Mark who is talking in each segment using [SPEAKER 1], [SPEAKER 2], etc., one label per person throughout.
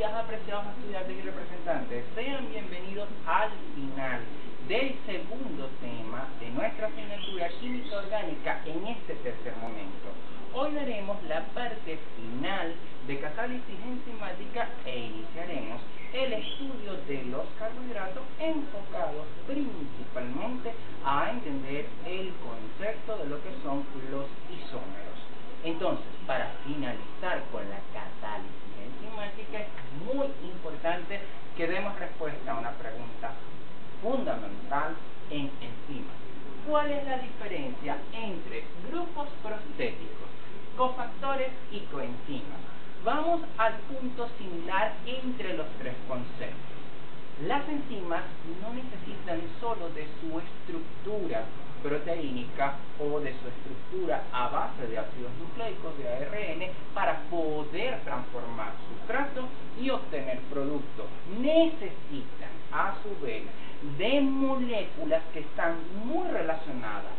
[SPEAKER 1] días, apreciados estudiantes y representantes. Sean bienvenidos al final del segundo tema de nuestra asignatura Química Orgánica en este tercer momento. Hoy veremos la parte final de catálisis enzimática e iniciaremos el estudio de los carbohidratos enfocados principalmente a entender el concepto de lo que son los isómeros. Entonces, para finalizar con la catálisis enzimática, es muy importante que demos respuesta a una pregunta fundamental en enzimas. ¿Cuál es la diferencia entre grupos prostéticos, cofactores y coenzimas? Vamos al punto similar entre los tres conceptos. Las enzimas no necesitan solo de su estructura proteínica o de su estructura a base de ácidos nucleicos de ARN para poder transformar sustratos y obtener productos. Necesitan a su vez de moléculas que están muy relacionadas,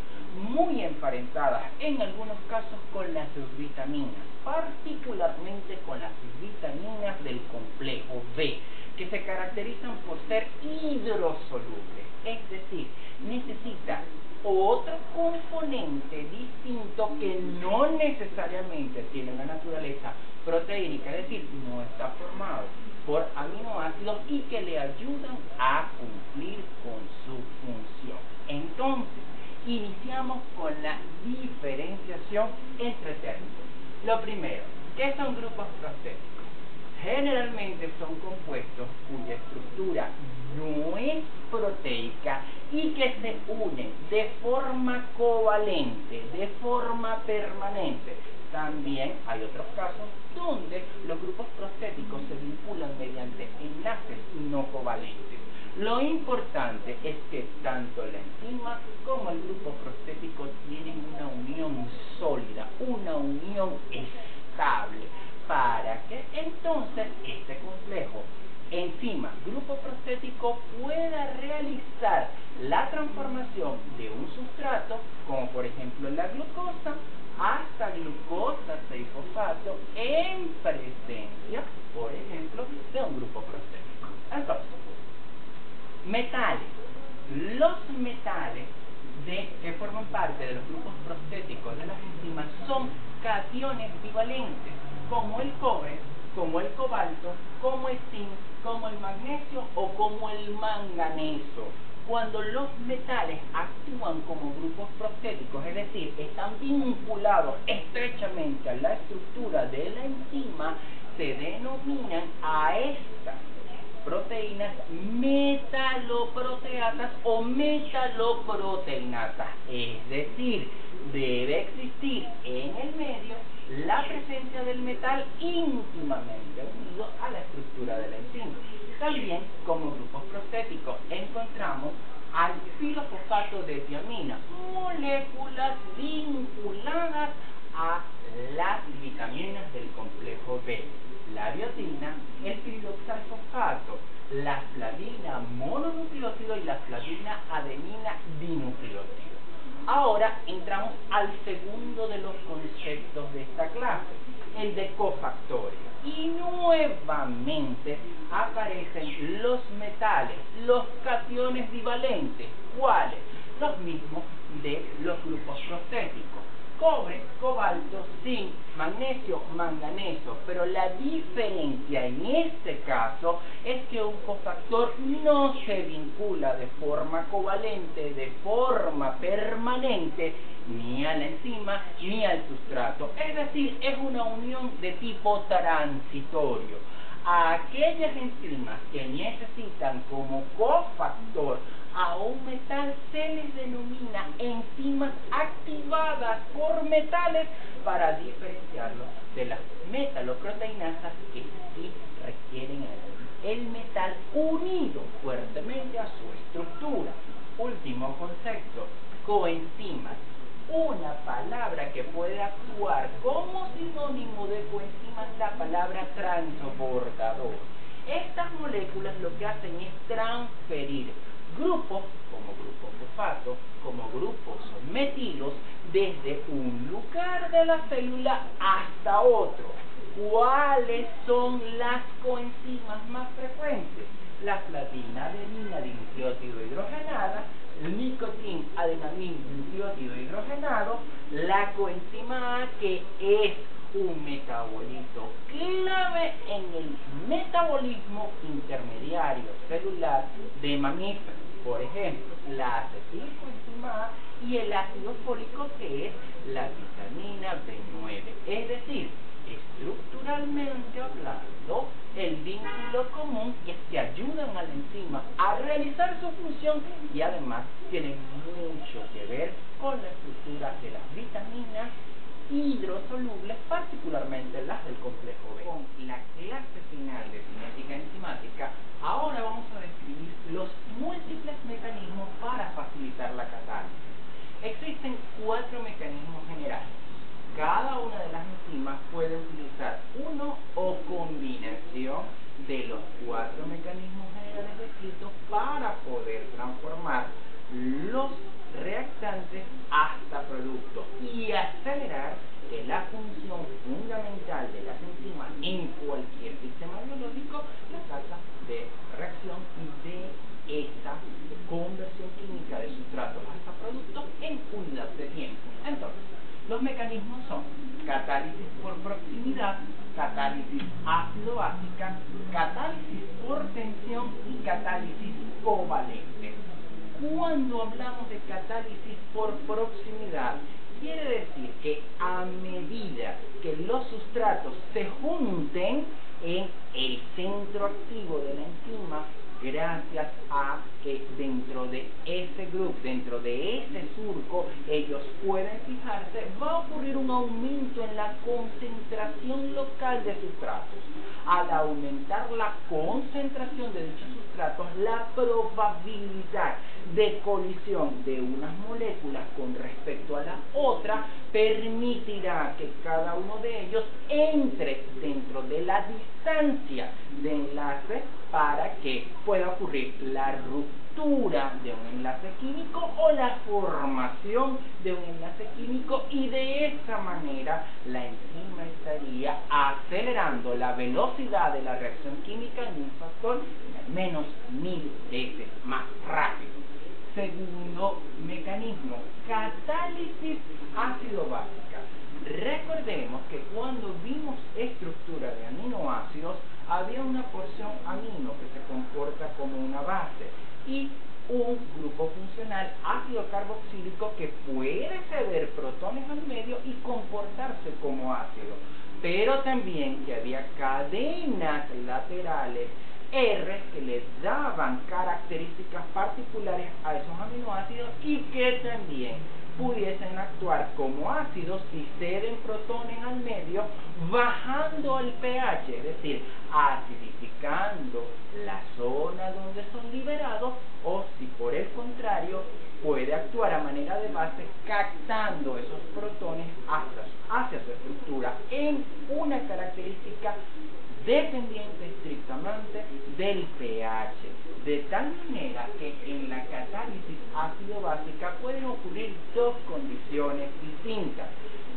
[SPEAKER 1] muy emparentadas en algunos casos con las vitaminas, particularmente con las vitaminas del complejo B, que se caracterizan por ser hidrosolubles, es decir, necesita otro componente distinto que no necesariamente tiene una naturaleza proteínica, es decir, no está formado por aminoácidos y que le ayudan a cumplir con su función. Entonces, iniciamos con la diferenciación entre términos. Lo primero, ¿qué son grupos prostéticos? Generalmente son compuestos cuya estructura no es proteica y que se unen de forma covalente, de forma permanente. También hay otros casos donde los grupos prostéticos se vinculan mediante enlaces no covalentes. Lo importante es que tanto la enzima como el grupo prostético tienen una unión sólida, una unión estable, para que entonces este complejo enzima grupo prostético pueda realizar la transformación de un sustrato, como por ejemplo la glucosa, hasta glucosa 6-fosfato en presencia, por ejemplo, de un grupo prostético. Entonces, metales. Los metales que forman parte de los grupos prostéticos de las enzimas son cationes bivalentes, como el cobre, como el cobalto, como el zinc, como el magnesio o como el manganeso. Cuando los metales actúan como grupos prostéticos, es decir, están vinculados estrechamente a la estructura de la enzima, se denominan a estas proteínas metaloproteasas o metaloproteinatas, es decir, debe existir en el medio la presencia del metal íntimamente unido a la estructura de la enzima. También, como grupos prostéticos, encontramos al filofosfato de tiamina, moléculas vinculadas a las vitaminas del complejo B, la biotina, el piroxalfosfato, la flavina mononucleótido y la flavina adenina dinucleótido. Ahora entramos al segundo de los conceptos de esta clase, el de cofactores. Y nuevamente aparecen los metales, los cationes bivalentes. ¿Cuáles? Los mismos de los grupos prostéticos. Cobre, cobalto, zinc, magnesio, manganeso, pero la diferencia en este caso es que un cofactor no se vincula de forma covalente, de forma permanente, ni a la enzima ni al sustrato, es decir, es una unión de tipo transitorio. A aquellas enzimas que necesitan como cofactor a un metal se les denomina enzimas activadas por metales para diferenciarlo de las metaloproteinasas que sí requieren el metal unido fuertemente a su estructura. Último concepto, coenzimas. Una palabra que puede actuar como sinónimo de coenzima es la palabra transbordador. Estas moléculas lo que hacen es transferir grupos, como grupos fosfato, como grupos metilos, desde un lugar de la célula hasta otro. ¿Cuáles son las coenzimas más frecuentes? La platina-adenina dinucleótido hidrogenada, el nicotin-adenamina dinucleótido hidrogenado, la coenzima A, que es un metabolito clave en el metabolismo intermediario celular de mamíferos. Por ejemplo, la acetilcoenzima A y el ácido fólico, que es la vitamina B9. Es decir, estructuralmente hablando, el vínculo común es que ayudan a la enzima a realizar su función y además tienen mucho que ver con la estructura de las vitaminas hidrosolubles, particularmente las del complejo B. Con la clase final de cinética enzimática, ahora vamos a describir los múltiples mecanismos para facilitar la catálisis. Existen 4 mecanismos generales. Cada una de las enzimas puede utilizar uno o combinación de los 4 mecanismos generales descritos para poder transformar los reactantes hasta productos y acelerar que la función fundamental de las enzimas en cualquier sistema biológico, la tasa de reacción de esta conversión química de sustratos hasta productos en unidad de tiempo. Entonces, los mecanismos son catálisis por proximidad, catálisis ácido-básica, catálisis por tensión y catálisis covalente. Cuando hablamos de catálisis por proximidad, quiere decir que a medida que los sustratos se junten en el centro activo de la enzima, gracias a que dentro de ese grupo, dentro de ese surco, ellos pueden fijarse, va a ocurrir un aumento en la concentración local de sustratos. Al aumentar la concentración de dichos sustratos, la probabilidad de colisión de unas moléculas con respecto a la otra permitirá que cada uno de ellos entre dentro de la distancia de enlace para que pueda ocurrir la ruptura de un enlace químico o la formación de un enlace químico, y de esa manera la enzima estaría acelerando la velocidad de la reacción química en un factor de al menos 1000 veces más rápido. Segundo mecanismo, catálisis ácido-básica. Recordemos que cuando vimos estructura de aminoácidos, había una porción amino que se comporta como una base y un grupo funcional ácido carboxílico que puede ceder protones al medio y comportarse como ácido, pero también que había cadenas laterales R que les daban características particulares a esos aminoácidos y que también pudiesen actuar como ácidos si ceden protones al medio, bajando el pH, es decir, acidificando la zona donde son liberados, o si por el contrario puede actuar a manera de base captando esos protones hacia su estructura en una característica dependiente estrictamente del pH, de tal manera que en la catálisis ácido-básica pueden ocurrir 2 condiciones distintas: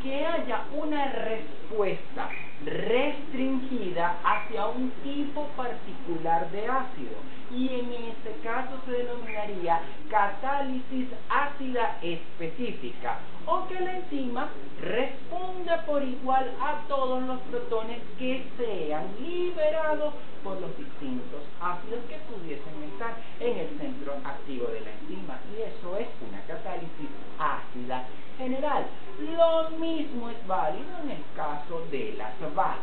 [SPEAKER 1] que haya una respuesta restringida hacia un tipo particular de ácido, y en este caso se denominaría catálisis ácida específica, o que la enzima responda por igual a todos los protones que sean liberados por los distintos ácidos que pudiesen estar en el centro activo de la enzima, y eso es una catálisis ácida general. Lo mismo es válido en el caso de las bases.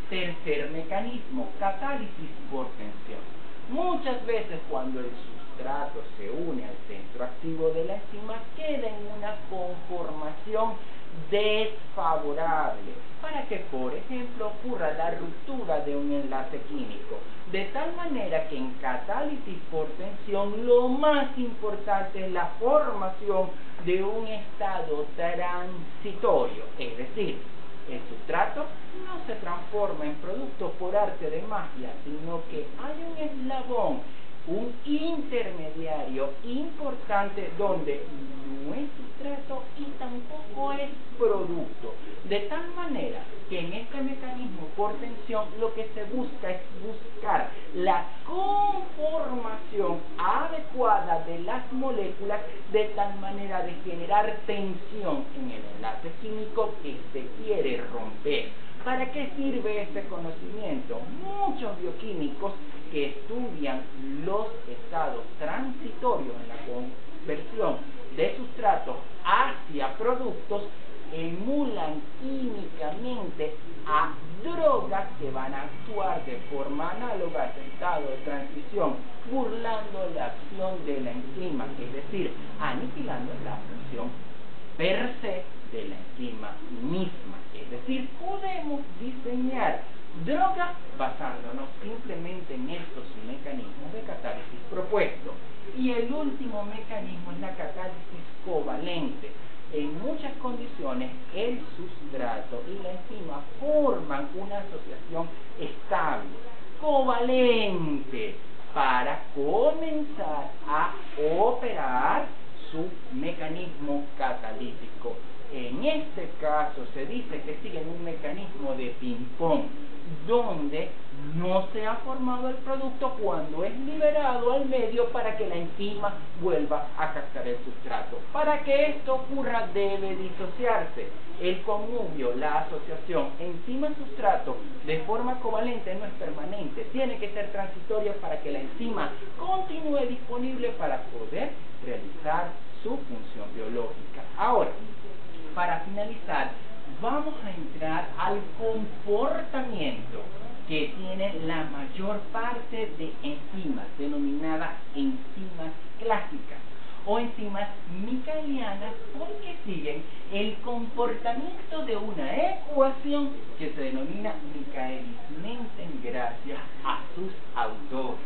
[SPEAKER 1] Tercer mecanismo, catálisis por tensión. Muchas veces cuando el sustrato se une al centro activo de la enzima, queda en una conformación desfavorable para que, por ejemplo, ocurra la ruptura de un enlace químico, de tal manera que en catálisis por tensión lo más importante es la formación de un estado transitorio, es decir, el sustrato no se transforma en producto por arte de magia, sino que hay un eslabón un intermediario importante donde no es sustrato y tampoco es producto. De tal manera que en este mecanismo por tensión lo que se busca es buscar la conformación adecuada de las moléculas de tal manera de generar tensión en el enlace químico que se quiere romper. ¿Para qué sirve este conocimiento? Muchos bioquímicos que estudian los estados transitorios en la conversión de sustratos hacia productos emulan químicamente a drogas que van a actuar de forma análoga a ese estado de transición, burlando la acción de la enzima, es decir, aniquilando la función per se de la enzima misma. Es decir, podemos diseñar drogas basándonos simplemente en estos mecanismos de catálisis propuestos. Y el último mecanismo es la catálisis covalente. En muchas condiciones el sustrato y la enzima forman una asociación estable, covalente, para comenzar a operar su mecanismo catalítico. En este caso se dice que siguen un mecanismo de ping-pong, donde no se ha formado el producto cuando es liberado al medio para que la enzima vuelva a captar el sustrato. Para que esto ocurra debe disociarse. El connubio, la asociación enzima-sustrato de forma covalente no es permanente, tiene que ser transitoria para que la enzima continúe disponible para poder realizar su función biológica. Ahora, para finalizar, vamos a entrar al comportamiento que tiene la mayor parte de enzimas, denominadas enzimas clásicas o enzimas micaelianas, porque siguen el comportamiento de una ecuación que se denomina Michaelis-Menten gracias a sus autores.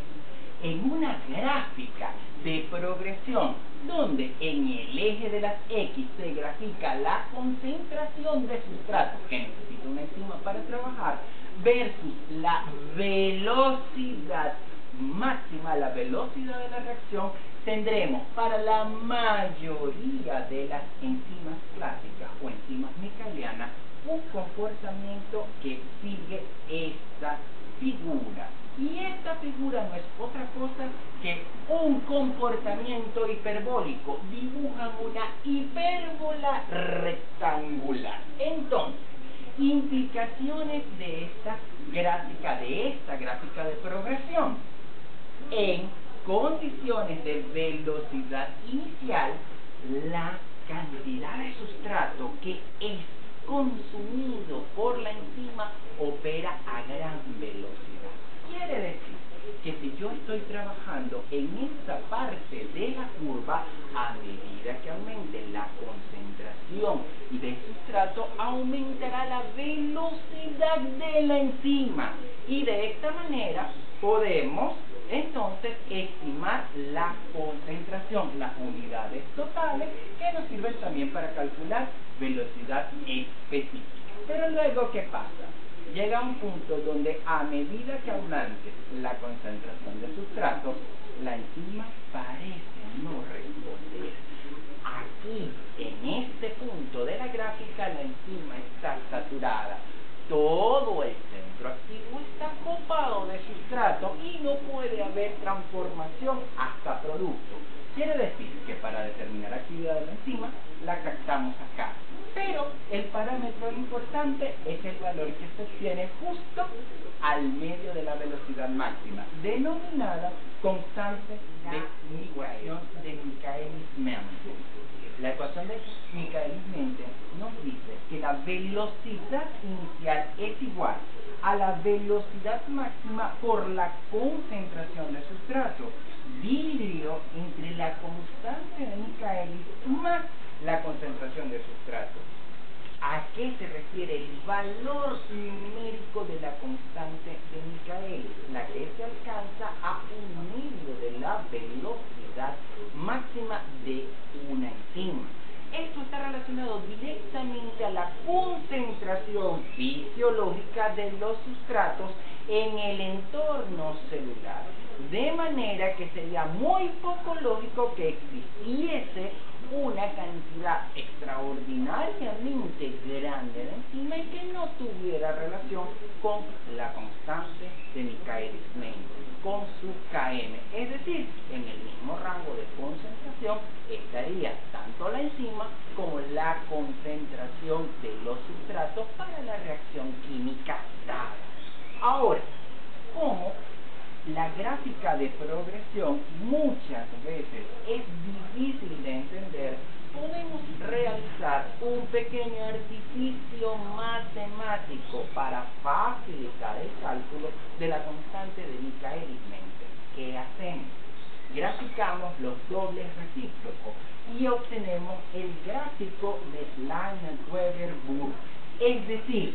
[SPEAKER 1] En una gráfica de progresión donde en el eje de las X se grafica la concentración de sustrato que necesita una enzima para trabajar versus la velocidad máxima, la velocidad de la reacción, tendremos para la mayoría de las enzimas clásicas o enzimas micaelianas un comportamiento que sigue esta figura. Y esta figura no es otra cosa que un comportamiento hiperbólico. Dibujan una hipérbola rectangular. Entonces, implicaciones de esta gráfica de progresión. En condiciones de velocidad inicial, la cantidad de sustrato que es consumido por la enzima opera a gran velocidad. Quiere decir que si yo estoy trabajando en esta parte de la curva, a medida que aumente la concentración del sustrato, aumentará la velocidad de la enzima. Y de esta manera podemos entonces estimar la concentración, las unidades totales, que nos sirven también para calcular velocidad específica. Pero luego, ¿qué pasa? Llega un punto donde a medida que aumente la concentración de sustrato, la enzima parece no responder. Aquí, en este punto de la gráfica, la enzima está saturada. Todo el centro activo está copado de sustrato y no puede haber transformación hasta producto. Quiere decir que para determinar actividad de la enzima, la captamos acá. Pero el parámetro importante es el valor que se obtiene justo al medio de la velocidad máxima, denominada constante de ecuación de Michaelis-Menten. La ecuación de Michaelis-Menten nos dice que la velocidad inicial es igual a la velocidad máxima por la concentración de sustrato, dividido entre la constante de Michaelis más la concentración de sustrato. ¿A qué se refiere el valor numérico de la constante de Michaelis? La que se alcanza a un medio de la velocidad máxima de una enzima. Esto está relacionado directamente a la concentración fisiológica de los sustratos en el entorno entorno celular. De manera que sería muy poco lógico que existiese una cantidad extraordinariamente grande de enzima y que no tuviera relación con la constante de Michaelis-Menten, con su Km. Es decir, en el mismo rango de concentración estaría tanto la enzima como la concentración de los sustratos para la reacción química dada. Ahora, ¿cómo? La gráfica de progresión muchas veces es difícil de entender, podemos realizar un pequeño artificio matemático para facilitar el cálculo de la constante de Michaelis-Menten. ¿Qué hacemos? Graficamos los dobles recíprocos y obtenemos el gráfico de Slagne-Weber-Burg. Es decir,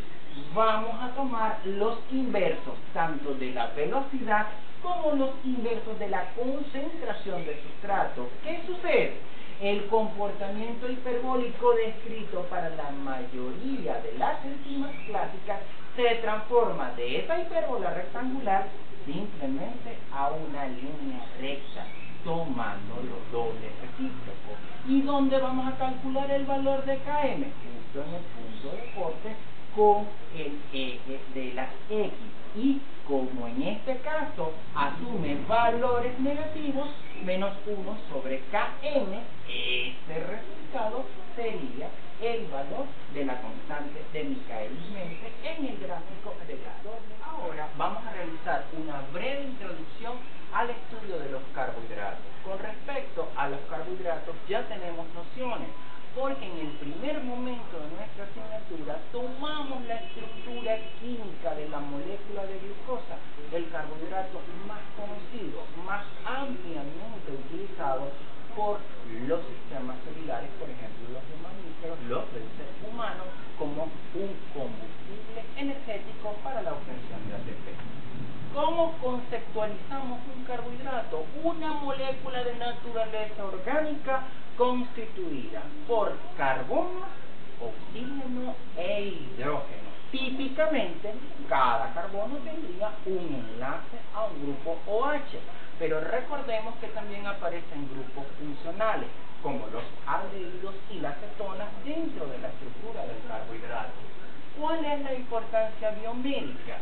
[SPEAKER 1] vamos a tomar los inversos tanto de la velocidad como los inversos de la concentración de sustrato. ¿Qué sucede? El comportamiento hiperbólico descrito para la mayoría de las enzimas clásicas se transforma de esa hipérbola rectangular simplemente a una línea recta, tomando los dobles recíprocos. ¿Y dónde vamos a calcular el valor de Km? Justo en el punto de corte con el eje de las X. Y como en este caso asume valores negativos, menos 1 sobre Km, este resultado sería el valor de la constante de Michaelis-Menten en el gráfico de grado. Ahora vamos a realizar una breve introducción al estudio de los carbohidratos. Con respecto a los carbohidratos ya tenemos nociones, porque en el primer momento de nuestra asignatura tomamos la estructura química de la molécula de glucosa, el carbohidrato más conocido, más ampliamente utilizado por los sistemas celulares, por ejemplo los de mamíferos, los del ser humano, como un combustible energético para la obtención de ATP. ¿Cómo conceptualizamos un carbohidrato? Una molécula de naturaleza orgánica constituida por carbono, oxígeno e hidrógeno. Típicamente, cada carbono tendría un enlace a un grupo OH, pero recordemos que también aparecen grupos funcionales, como los aldehídos y las cetonas dentro de la estructura del carbohidrato. ¿Cuál es la importancia biomédica?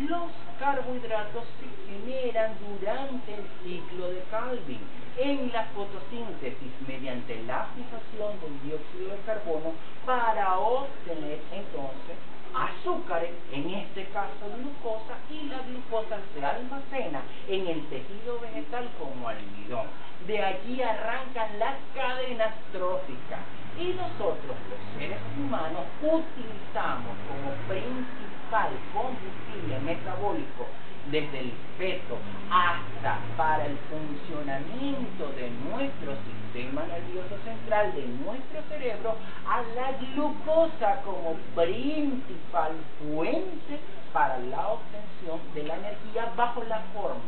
[SPEAKER 1] Los carbohidratos se generan durante el ciclo de Calvin en la fotosíntesis mediante la fijación del dióxido de carbono para obtener entonces azúcares, en este caso glucosa, y la glucosa se almacena en el tejido vegetal como almidón. De allí arrancan las cadenas tróficas y nosotros los seres humanos utilizamos como principal combustible metabólico desde el feto hasta para el funcionamiento de nuestro sistema nervioso central, de nuestro cerebro, a la glucosa como principal fuente para la obtención de la energía bajo la forma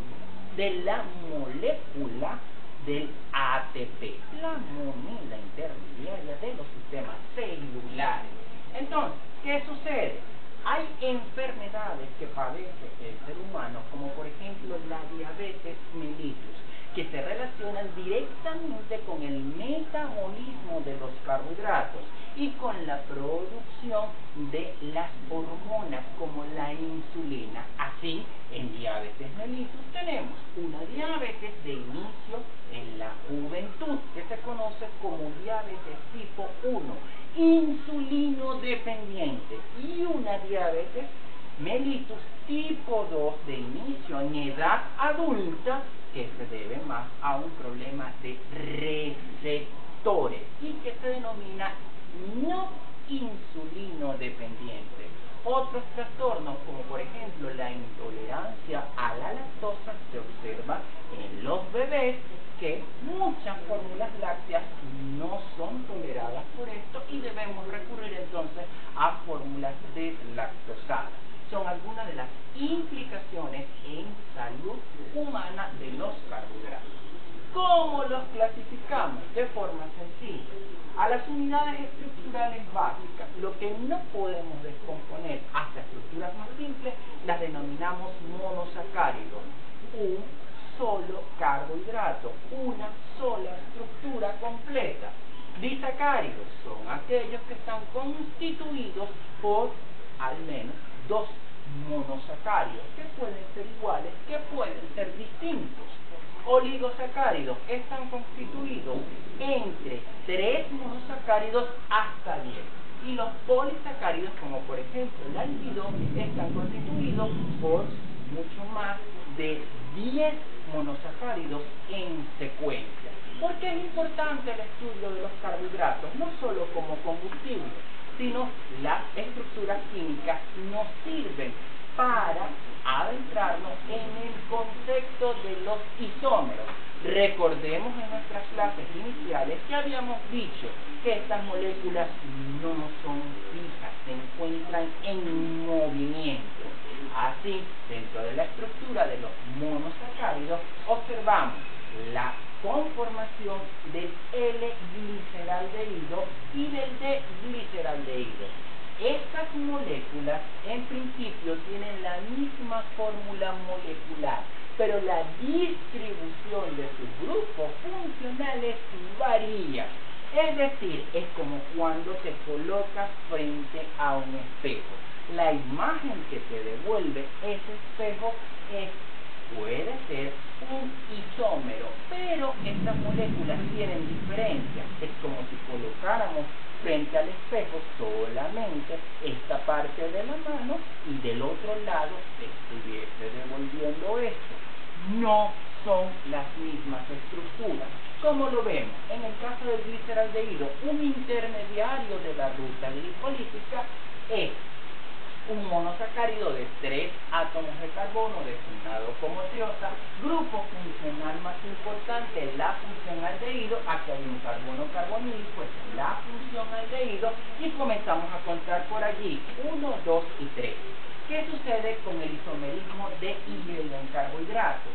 [SPEAKER 1] de la molécula del ATP, la moneda intermediaria de los sistemas celulares. Entonces, ¿qué sucede? Hay enfermedades que padece el ser humano, como por ejemplo la diabetes mellitus, que se relacionan directamente con el metabolismo de los carbohidratos y con la producción de las hormonas como la insulina. Así, en diabetes mellitus tenemos una diabetes de inicio en la juventud, que se conoce como diabetes tipo 1, insulino dependiente, y una diabetes mellitus tipo 2 de inicio en edad adulta, que se debe más a un problema de receptores y que se denomina no insulino dependiente. Otros trastornos, como por ejemplo la intolerancia a la lactosa, se observa en los bebés, que muchas fórmulas lácteas no son toleradas por esto y debemos recurrir entonces a fórmulas deslactosadas. Son algunas de las implicaciones en salud humana de los carbohidratos. ¿Cómo los clasificamos? De forma sencilla. a las unidades estructurales básicas. Lo que no podemos descomponer hasta estructuras más simples las denominamos monosacáridos. Un solo carbohidrato, una sola estructura completa. Disacáridos son aquellos que están constituidos por al menos dos monosacáridos, que pueden ser iguales, que pueden ser distintos. Oligosacáridos están constituidos entre 3 monosacáridos hasta 10. Y los polisacáridos, como por ejemplo el almidón, están constituidos por mucho más de 10 monosacáridos en secuencia. ¿Por qué es importante el estudio de los carbohidratos? No solo como combustible, sino las estructuras químicas nos sirven para adentrarnos en el concepto de los isómeros. Recordemos en nuestras clases iniciales que habíamos dicho que estas moléculas no son fijas, se encuentran en movimiento. Así, dentro de la estructura de los monosacáridos, observamos la conformación del L-gliceraldehído y del D-gliceraldehído. Estas moléculas en principio tienen la misma fórmula molecular, pero la distribución de sus grupos funcionales varía. Es decir, es como cuando te colocas frente a un espejo. La imagen que te devuelve ese espejo puede ser un isómero, pero estas moléculas tienen diferencias. Es como si colocáramos frente al espejo solamente esta parte de la mano y del otro lado estuviese devolviendo esto. No son las mismas estructuras. Como lo vemos, en el caso del gliceraldehído, un intermediario de la ruta glipolítica es un monosacárido de 3 átomos de carbono designado como triosa, grupo funcional más importante, la función aldehído. Aquí hay un carbono carbonil, pues la función aldehído, y comenzamos a contar por allí 1, 2 y 3. ¿Qué sucede con el isomerismo de hidrógeno en carbohidratos?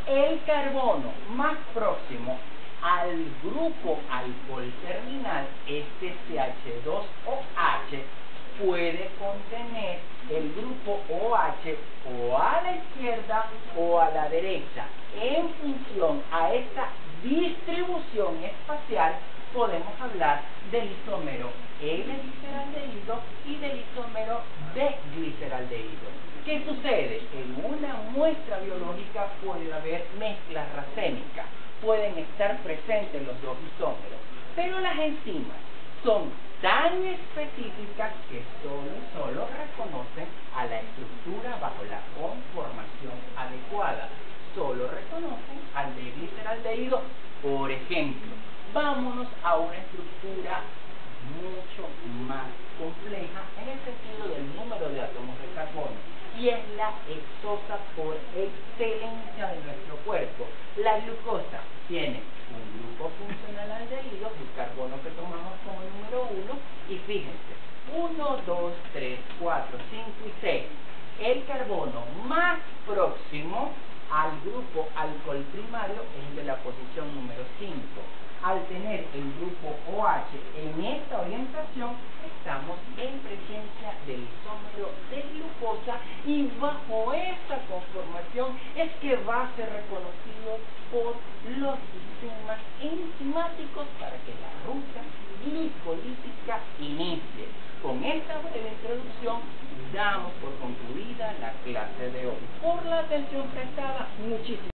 [SPEAKER 1] El carbono más próximo al grupo alcohol terminal, este CH2OH, puede contener el grupo OH o a la izquierda o a la derecha. En función a esta distribución espacial podemos hablar del isómero L-gliceraldehído y del isómero D-gliceraldehído. ¿Qué sucede? En una muestra biológica puede haber mezclas racémicas, pueden estar presentes los dos isómeros, pero las enzimas son tan específicas que solo reconocen a la estructura bajo la conformación adecuada. Solo reconocen al D-gliceraldehído. Por ejemplo, vámonos a una estructura mucho más compleja en el sentido del número de átomos de carbono, y es la hexosa por excelencia de nuestro cuerpo. La glucosa tiene un grupo funcional aldehído, el carbono que tomamos como número 1, y fíjense, 1, 2, 3, 4, 5 y 6. El carbono más próximo al grupo alcohol primario es el de la posición número 5. Al tener el grupo OH en esta orientación, estamos en presencia del isómero de glucosa, y bajo esta conformación es que va a ser reconocido por los sistemas enzimáticos para que la ruta glicolítica inicie. Con esta breve introducción damos por concluida la clase de hoy. Por la atención prestada, muchísimas gracias.